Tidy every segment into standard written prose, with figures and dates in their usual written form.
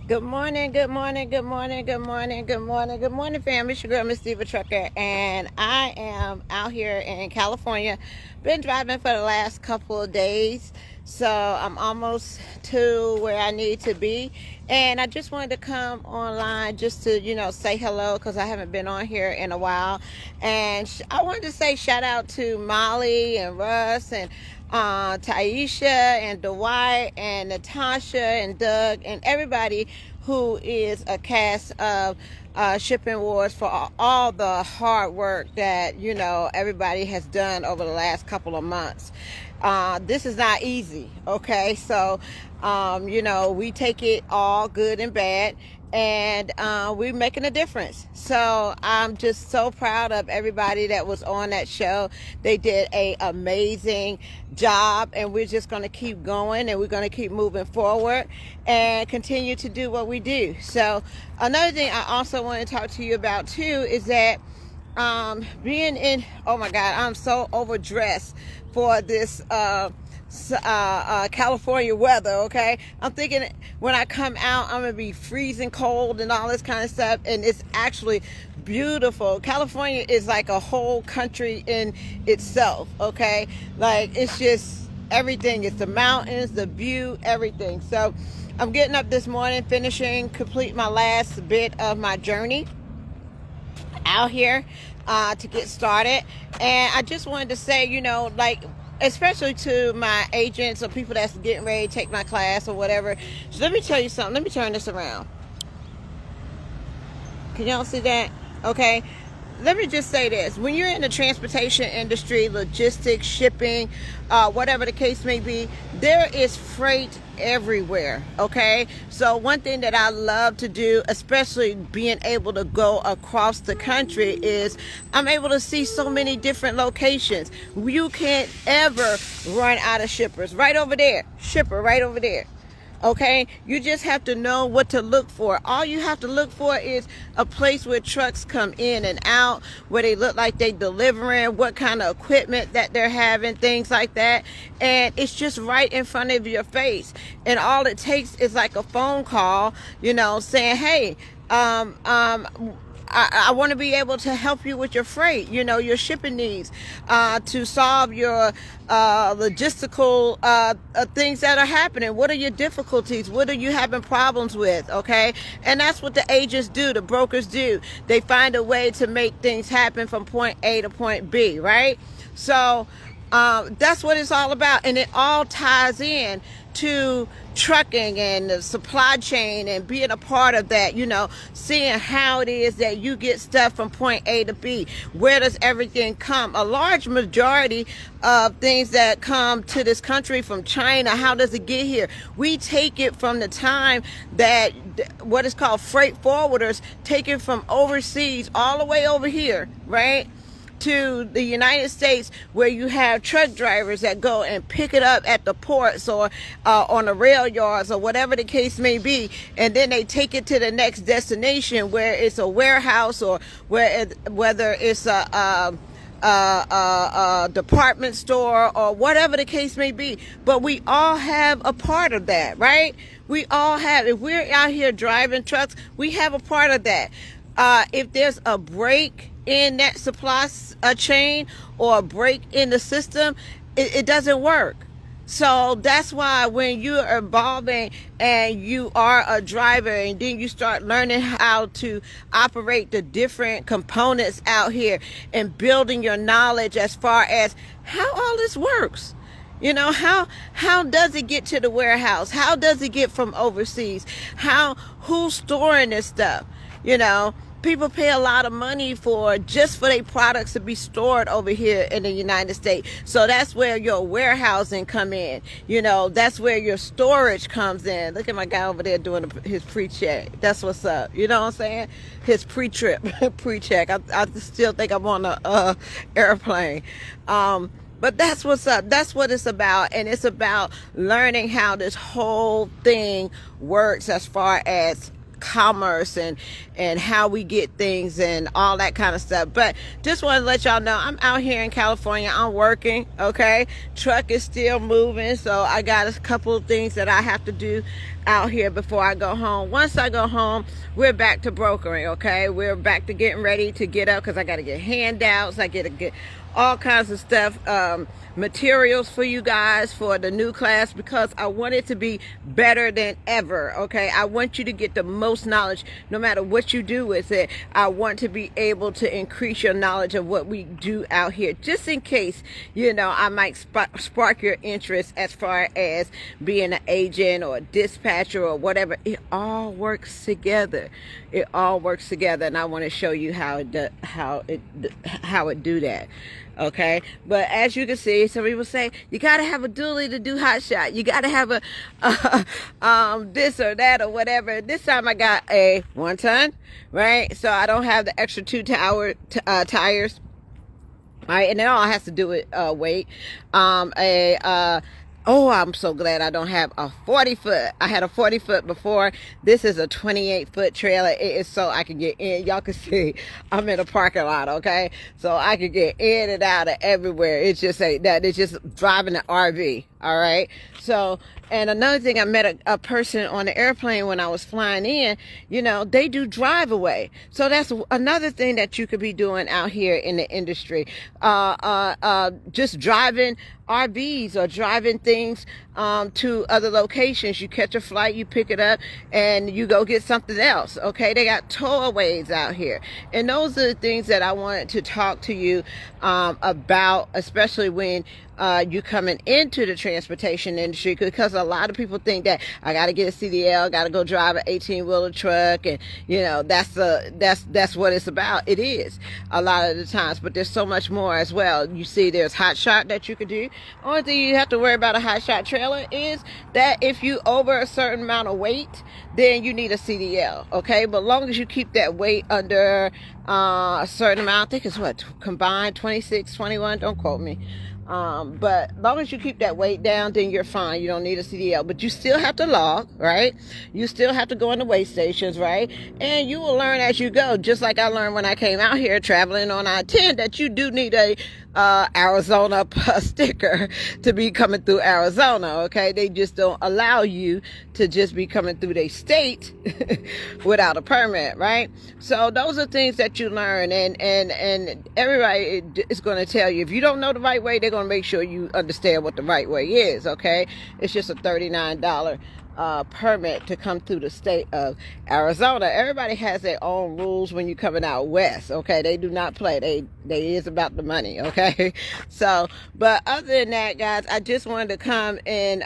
Good morning, good morning, good morning, good morning, good morning, good morning, fam. It's your girl, Miss Diva Trucker, and I am out here in California. Been driving for the last couple of days, so I'm almost to where I need to be. And I just wanted to come online just to, say hello because I haven't been on here in a while. And I wanted to say shout out to Molly and Russ and Taisha and Dwight and Natasha and Doug and everybody who is a cast of Shipping Wars for all the hard work that everybody has done over the last couple of months. This is not easy, okay? So we take it all good and bad, and we're making a difference. So I'm just so proud of everybody that was on that show. They did an amazing job, and we're just going to keep going, and we're going to keep moving forward and continue to do what we do. So another thing I also want to talk to you about too is that being in, oh my God, I'm so overdressed for this California weather. Okay, I'm thinking when I come out I'm gonna be freezing cold and all this kind of stuff, and it's actually beautiful. California is like a whole country in itself. Okay, like it's just everything. It's the mountains, the view, everything. So I'm getting up this morning, complete my last bit of my journey out here to get started. And I just wanted to say, especially to my agents or people that's getting ready to take my class or whatever. So let me tell you something. Let me turn this around. Can y'all see that? Okay. Let me just say this. When you're in the transportation industry, logistics, shipping, whatever the case may be, there is freight everywhere, okay? So one thing that I love to do, especially being able to go across the country, is I'm able to see so many different locations. You can't ever run out of shippers. Right over there. Shipper right over there. Okay, you just have to know what to look for. All you have to look for is a place where trucks come in and out, where they look like they delivering, what kind of equipment that they're having, things like that. And it's just right in front of your face. And all it takes is like a phone call, saying, hey, I want to be able to help you with your freight, your shipping needs, to solve your logistical things that are happening. What are your difficulties? What are you having problems with? Okay. And that's what the agents do, the brokers do. They find a way to make things happen from point A to point B, right? So that's what it's all about. And it all ties in to trucking and the supply chain and being a part of that, seeing how it is that you get stuff from point A to B. Where does everything come? A large majority of things that come to this country from China, how does it get here? We take it from the time that what is called freight forwarders take it from overseas all the way over here, right? To the United States, where you have truck drivers that go and pick it up at the ports or on the rail yards or whatever the case may be, and then they take it to the next destination, where it's a warehouse or whether it's a department store or whatever the case may be. But we all have a part of that, right? We all have. If we're out here driving trucks, we have a part of that. If there's a break in that supply chain or a break in the system, it doesn't work. So that's why when you are evolving and you are a driver, and then you start learning how to operate the different components out here and building your knowledge as far as how all this works. How does it get to the warehouse? How does it get from overseas? Who's storing this stuff? People pay a lot of money for their products to be stored over here in the United States. So that's where your warehousing come in. That's where your storage comes in. Look at my guy over there doing his pre-check. That's what's up. You know what I'm saying? His pre-trip, pre-check. I still think I'm on a airplane. But that's what's up. That's what it's about. And it's about learning how this whole thing works as far as commerce and how we get things and all that kind of stuff. But just want to let y'all know I'm out here in California. I'm working, okay? Truck is still moving, so I got a couple of things that I have to do out here before I go home. Once I go home, we're back to brokering, okay? We're back to getting ready to get up because I got to get handouts. I get to get all kinds of stuff, materials for you guys for the new class, because I want it to be better than ever, okay? I want you to get the most knowledge no matter what you do with it. I want to be able to increase your knowledge of what we do out here, just in case, you know, I might spark your interest as far as being an agent or a dispatcher or whatever. It all works together. It all works together, and I want to show you how it do that. Okay, but as you can see, some people say you gotta have a dually to do hot shot. You gotta have a this or that or whatever. This time I got a 1 ton, right? So I don't have the extra 2 tires. All right, and it all has to do with weight. Oh, I'm so glad I don't have a 40-foot. I had a 40-foot before. This is a 28-foot trailer. It is so I can get in. Y'all can see I'm in a parking lot, okay? So I can get in and out of everywhere. It's just that. It's just driving an RV, all right? So, and another thing, I met a person on the airplane when I was flying in. You know, they do drive away. So that's another thing that you could be doing out here in the industry. Just driving RVs or driving things to other locations. You catch a flight, you pick it up, and you go get something else, okay? They got towaways out here. And those are the things that I wanted to talk to you about, especially when you coming into the transportation industry, because a lot of people think that I got to get a CDL, got to go drive an 18-wheeler truck, and you know that's what it's about. It is a lot of the times, but there's so much more as well. You see, there's hot shot that you could do. Only thing you have to worry about a hot shot trailer is that if you over a certain amount of weight, then you need a CDL, okay? But long as you keep that weight under a certain amount, I think it's what, combined 26, 21, don't quote me. But long as you keep that weight down, then you're fine. You don't need a CDL, but you still have to log, right? You still have to go in the weigh stations, right? And you will learn as you go. Just like I learned when I came out here traveling on I-10 that you do need a Arizona sticker to be coming through Arizona, okay? They just don't allow you to just be coming through their state without a permit, right? So those are things that you learn, and everybody is going to tell you, if you don't know the right way, they're going to make sure you understand what the right way is, okay? It's just a $39 permit to come through the state of Arizona. Everybody has their own rules when you're coming out west, okay? They do not play. They is about the money, okay? So, but other than that, guys, I just wanted to come and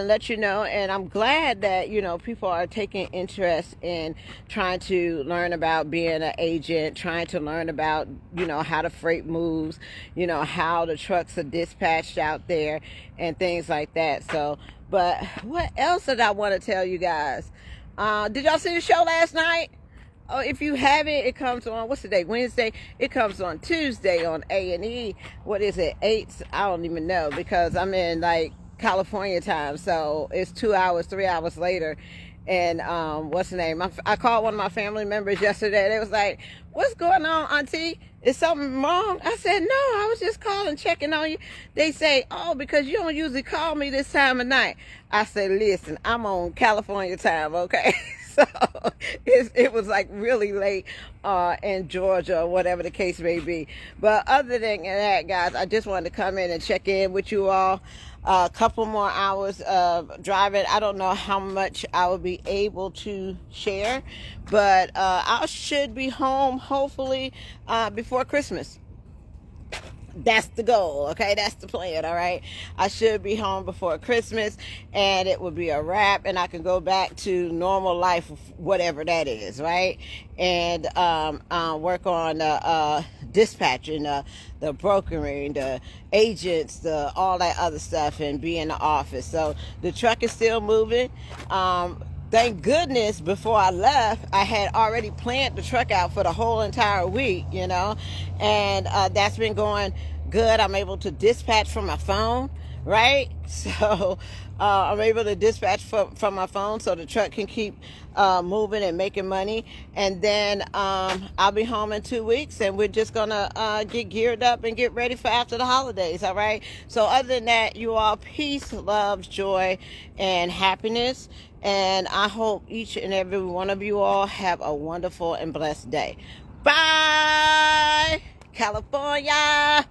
let you know, and I'm glad that, you know, people are taking interest in trying to learn about being an agent, trying to learn about, you know, how the freight moves, you know, how the trucks are dispatched out there and things like that. So, but what else did I want to tell you guys? Did y'all see the show last night? Oh, if you haven't, it comes on, what's the day? Wednesday. It comes on Tuesday on A&E. What is it? 8? I don't even know, because I'm in like California time, so it's 2 hours, 3 hours later. And what's the name? I called one of my family members yesterday. They was like, "What's going on, Auntie? Is something wrong?" I said, "No, I was just calling, checking on you." They say, "Oh, because you don't usually call me this time of night." I said, "Listen, I'm on California time, okay?" So it was like really late in Georgia or whatever the case may be. But other than that, guys, I just wanted to come in and check in with you all. A couple more hours of driving. I don't know how much I will be able to share, but I should be home hopefully before Christmas. That's the goal, okay? That's the plan, all right? I should be home before Christmas, and it will be a wrap, and I can go back to normal life, whatever that is, right? And work on dispatching, the brokering, the agents, all that other stuff, and be in the office. So the truck is still moving. Thank goodness before I left, I had already planned the truck out for the whole entire week, and that's been going good. I'm able to dispatch from my phone, right? So I'm able to dispatch from my phone so the truck can keep moving and making money. And then I'll be home in 2 weeks, and we're just gonna get geared up and get ready for after the holidays. All right. So other than that, you all, peace, love, joy, and happiness. And I hope each and every one of you all have a wonderful and blessed day. Bye, California.